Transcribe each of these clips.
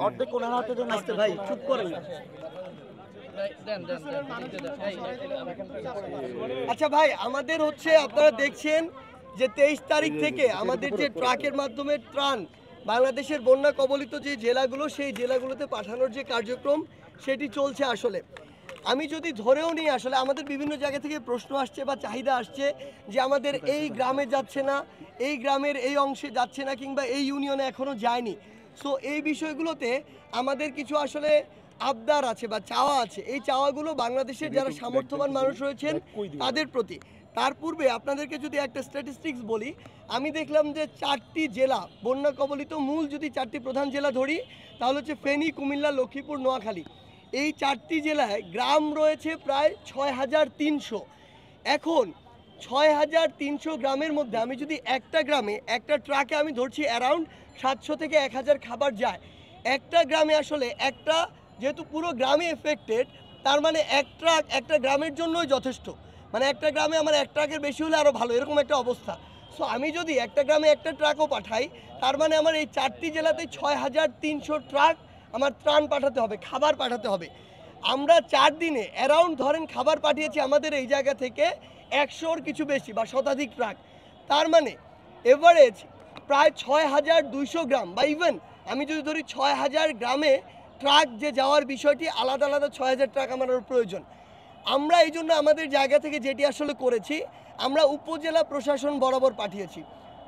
অর্ধেক ওনার হাতে দেন। আসতে ভাই চুপ করেন না। আচ্ছা ভাই, আমাদের হচ্ছে আপনারা দেখছেন যে 23 তারিখ থেকে আমাদের যে ট্রাকের মাধ্যমে ত্রাণ বাংলাদেশের বন্যা কবলিত যে জেলাগুলো, সেই জেলাগুলোতে পাঠানোর যে কার্যক্রম সেটি চলছে। আসলে আমি যদি ধরেও নিই, আসলে আমাদের বিভিন্ন জায়গা থেকে প্রশ্ন আসছে বা চাহিদা আসছে যে আমাদের এই গ্রামে যাচ্ছে না, এই গ্রামের এই অংশে যাচ্ছে না, কিংবা এই ইউনিয়নে এখনও যায়নি। সো এই বিষয়গুলোতে আমাদের কিছু আসলে আবদার আছে বা চাওয়া আছে। এই চাওয়াগুলো বাংলাদেশের যারা সামর্থ্যবান মানুষ রয়েছেন তাদের প্রতি। তার পূর্বে আপনাদেরকে যদি একটা স্ট্যাটিস্টিক্স বলি, আমি দেখলাম যে 4টি জেলা বন্যা কবলিত, মূল যদি 4টি প্রধান জেলা ধরি তাহলে হচ্ছে ফেনী, কুমিল্লা, লক্ষ্মীপুর, নোয়াখালী। এই 4টি জেলায় গ্রাম রয়েছে প্রায় 6300। এখন 6300 গ্রামের মধ্যে আমি যদি একটা গ্রামে একটা ট্রাকে আমি ধরছি অ্যারাউন্ড 700 থেকে 1000 খাবার যায়। একটা গ্রামে আসলে একটা, যেহেতু পুরো গ্রামে এফেক্টেড, তার মানে এক ট্রাক একটা গ্রামের জন্যই যথেষ্ট। মানে একটা গ্রামে আমার এক ট্রাকের বেশি হলে আরও ভালো, এরকম একটা অবস্থা। সো আমি যদি একটা গ্রামে একটা ট্রাকও পাঠাই, তার মানে আমার এই 4টি জেলাতে 6300 ট্রাক আমার ত্রাণ পাঠাতে হবে, খাবার পাঠাতে হবে। আমরা 4 দিনে অ্যারাউন্ড ধরেন খাবার পাঠিয়েছি আমাদের এই জায়গা থেকে 100-র কিছু বেশি বা শতাধিক ট্রাক। তার মানে এভারেজ প্রায় 6200 গ্রাম, বা ইভেন আমি যদি ধরি 6000 গ্রামে ট্রাক যে যাওয়ার বিষয়টি, আলাদা আলাদা 6000 ট্রাক আমার প্রয়োজন। আমরা এই জন্য আমাদের জায়গা থেকে যেটি আসলে করেছি, আমরা উপজেলা প্রশাসন বরাবর পাঠিয়েছি,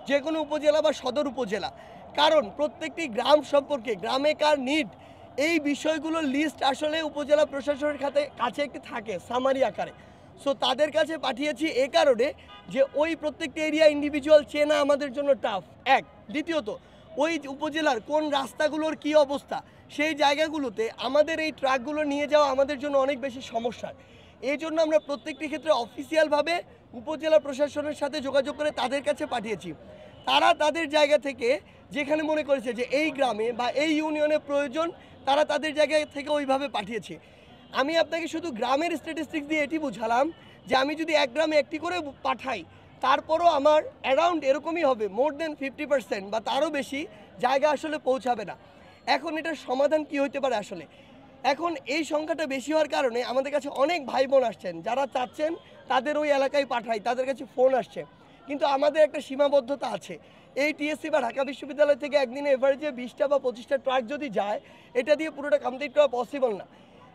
যে কোনো উপজেলা বা সদর উপজেলা। কারণ প্রত্যেকটি গ্রাম সম্পর্কে, গ্রামে কার নিড, এই বিষয়গুলোর লিস্ট আসলে উপজেলা প্রশাসনের কাছে একটি থাকে সামারি আকারে। সো তাদের কাছে পাঠিয়েছি এ কারণে যে ওই প্রত্যেকটি এরিয়া ইন্ডিভিজুয়াল চেনা আমাদের জন্য টাফ, এক। দ্বিতীয়ত, ওই উপজেলার কোন রাস্তাগুলোর কি অবস্থা, সেই জায়গাগুলোতে আমাদের এই ট্রাকগুলো নিয়ে যাওয়া আমাদের জন্য অনেক বেশি সমস্যার। এই জন্য আমরা প্রত্যেকটি ক্ষেত্রে অফিসিয়ালভাবে উপজেলা প্রশাসনের সাথে যোগাযোগ করে তাদের কাছে পাঠিয়েছি। তারা তাদের জায়গা থেকে যেখানে মনে করেছে যে এই গ্রামে বা এই ইউনিয়নে প্রয়োজন, তারা তাদের জায়গা থেকে ওইভাবে পাঠিয়েছে। আমি আপনাকে শুধু গ্রামের স্ট্যাটিস্টিক্স দিয়ে এটি বুঝালাম যে আমি যদি এক গ্রামে একটি করে পাঠাই, তারপরও আমার অ্যারাউন্ড এরকমই হবে, মোর দেন 50% বা তারও বেশি জায়গা আসলে পৌঁছাবে না। এখন এটার সমাধান কি হতে পারে আসলে? এখন এই সংখ্যাটা বেশি হওয়ার কারণে আমাদের কাছে অনেক ভাই বোন আসছেন যারা চাচ্ছেন তাদের ওই এলাকায় পাঠাই, তাদের কাছে ফোন আসছে। কিন্তু আমাদের একটা সীমাবদ্ধতা আছে। এই টিএসসি বা ঢাকা বিশ্ববিদ্যালয় থেকে একদিনে এভারেজে 20টা বা 25টা ট্রাক যদি যায়, এটা দিয়ে পুরোটা কমপ্লিট করা পসিবল না।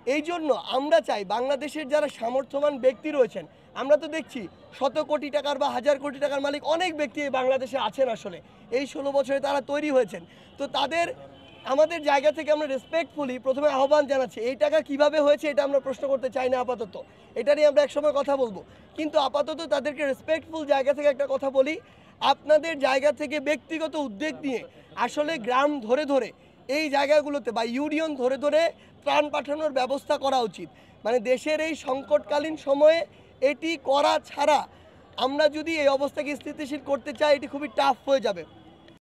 এই জন্য আমরা চাই বাংলাদেশের যারা সামর্থ্যবান ব্যক্তি রয়েছেন, আমরা তো দেখছি শত কোটি টাকার বা হাজার কোটি টাকার মালিক অনেক ব্যক্তি এই বাংলাদেশে আছেন। আসলে এই 16 বছরে তারা তৈরি হয়েছেন। তো তাদের আমাদের জায়গা থেকে আমরা রেসপেক্টফুলি প্রথমে আহ্বান জানাচ্ছি। এই টাকা কিভাবে হয়েছে এটা আমরা প্রশ্ন করতে চাই না আপাতত, এটা নিয়ে আমরা একসময় কথা বলবো। কিন্তু আপাতত তাদেরকে রেসপেক্টফুল জায়গা থেকে একটা কথা বলি, আপনাদের জায়গা থেকে ব্যক্তিগত উদ্যোগ নিয়ে আসলে গ্রাম ধরে ধরে এই জায়গাগুলোতে বা ইউনিয়ন ধরে ধরে ত্রাণ পাঠানোর ব্যবস্থা করা উচিত। মানে দেশের এই সংকটকালীন সময়ে এটি করা ছাড়া আমরা যদি এই অবস্থাকে স্থিতিশীল করতে চাই, এটি খুবই টাফ হয়ে যাবে।